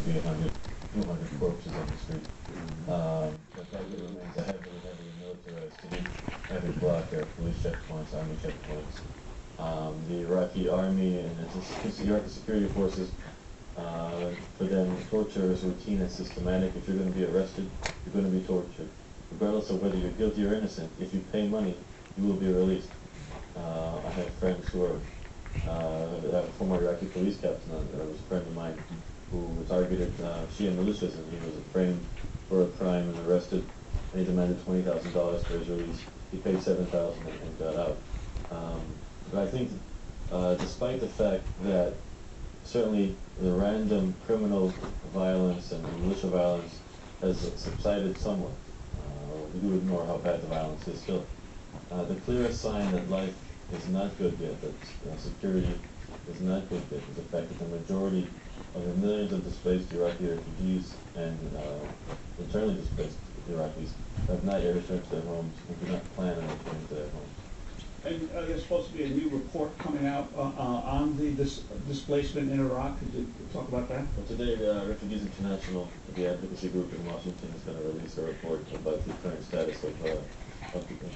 be 100, 200 corpses on the street. But Baghdad remains a heavily militarized city, heavy block, there are police checkpoints, army checkpoints. The Iraqi army and the Iraqi security forces, for them, torture is routine and systematic. If you're going to be arrested, you're going to be tortured. Regardless of whether you're guilty or innocent, if you pay money, you will be released. I have friends who are former Iraqi police captain. There was a friend of mine who targeted Shia militias, and he was framed for a crime and arrested, and he demanded $20,000 for his release. He paid $7,000 and got out. But I think, despite the fact that certainly the random criminal violence and militia violence has subsided somewhat, we do ignore how bad the violence is still. The clearest sign that life is not good yet, that security is not good yet, is the fact that the majority of the millions of displaced Iraqi refugees and internally displaced Iraqis have not yet returned to their homes and do not plan on returning to their homes. And there's supposed to be a new report coming out on the displacement in Iraq. Could you talk about that? Well, today, Refugees International, the advocacy group in Washington, is going to release a report about the current status of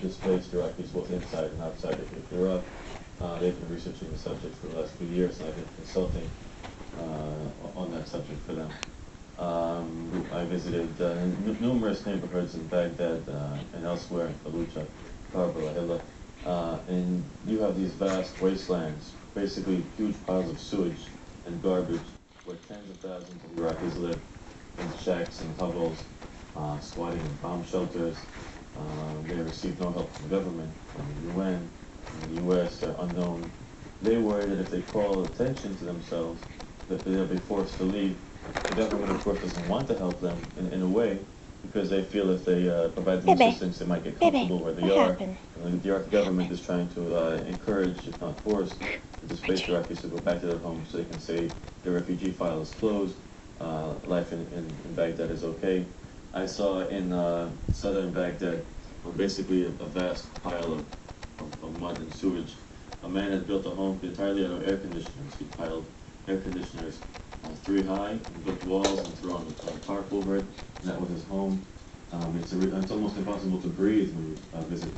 displaced Iraqis, both inside and outside of Iraq. They've been researching the subject for the last few years, and I've been consulting on that subject for them. I visited numerous neighborhoods in Baghdad and elsewhere in Fallujah, Karbala, Hilla. And you have these vast wastelands, basically huge piles of sewage and garbage, where tens of thousands of Iraqis live in shacks and hovels, squatting in bomb shelters. They receive no help from the government, from the UN, from the US, they're unknown. They worry that if they call attention to themselves, that they'll be forced to leave. The government, of course, doesn't want to help them in a way, because they feel if they provide them assistance, they might get comfortable where they are. And the Iraqi government is trying to encourage, if not force, the displaced Iraqis to go back to their homes so they can say their refugee file is closed, life in Baghdad is okay. I saw in southern Baghdad basically a vast pile of mud and sewage. A man had built a home entirely out of air conditioners. He piled air conditioners 3 high, and built walls and thrown a tarp over it. And that was his home. It's almost impossible to breathe when you visit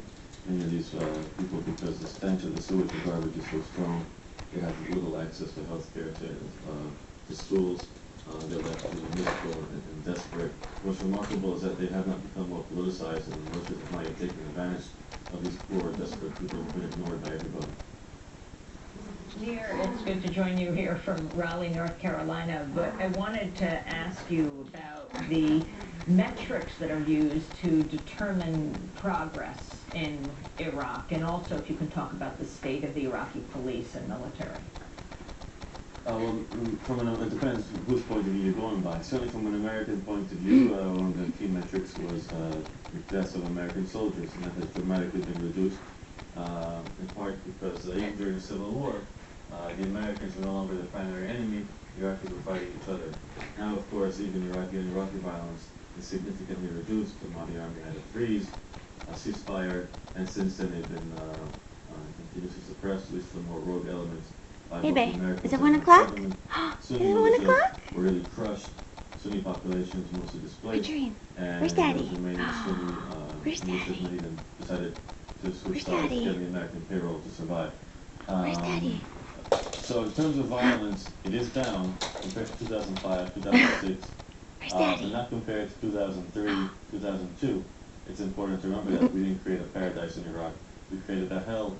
many of these people, because the stench of the sewage and garbage is so strong. They have little access to health care, to schools. They're left miserable and desperate. What's remarkable is that they have not become more politicized, and the militias have not yet taken advantage of these poor, desperate people who have been ignored by everybody. Nir, it's good to join you here from Raleigh, North Carolina, but I wanted to ask you about the metrics that are used to determine progress in Iraq, and also if you can talk about the state of the Iraqi police and military. Well, it depends whose point of view you're going by. Certainly from an American point of view, one of the key metrics was the deaths of American soldiers, and that has dramatically been reduced, in part because even during the Civil War, the Americans were no longer the primary enemy. The Iraqis were fighting each other. Now, of course, even Iraqi violence is significantly reduced. The Mahdi army had a freeze, a ceasefire, and since then they've been continuously suppressed, at least for the more rogue elements. BeBe, is it 1 o'clock? Is it 1 o'clock? Were really crushed. Sunni populations mostly displaced. Marjorine, and where's Daddy? Where's Daddy? Many of them decided to switch sides, get the American payroll to survive. Where's Daddy? So in terms of violence, it is down compared to 2005, 2006. Where's Daddy? But not compared to 2003, 2002. It's important to remember that we didn't create a paradise in Iraq. We created a hell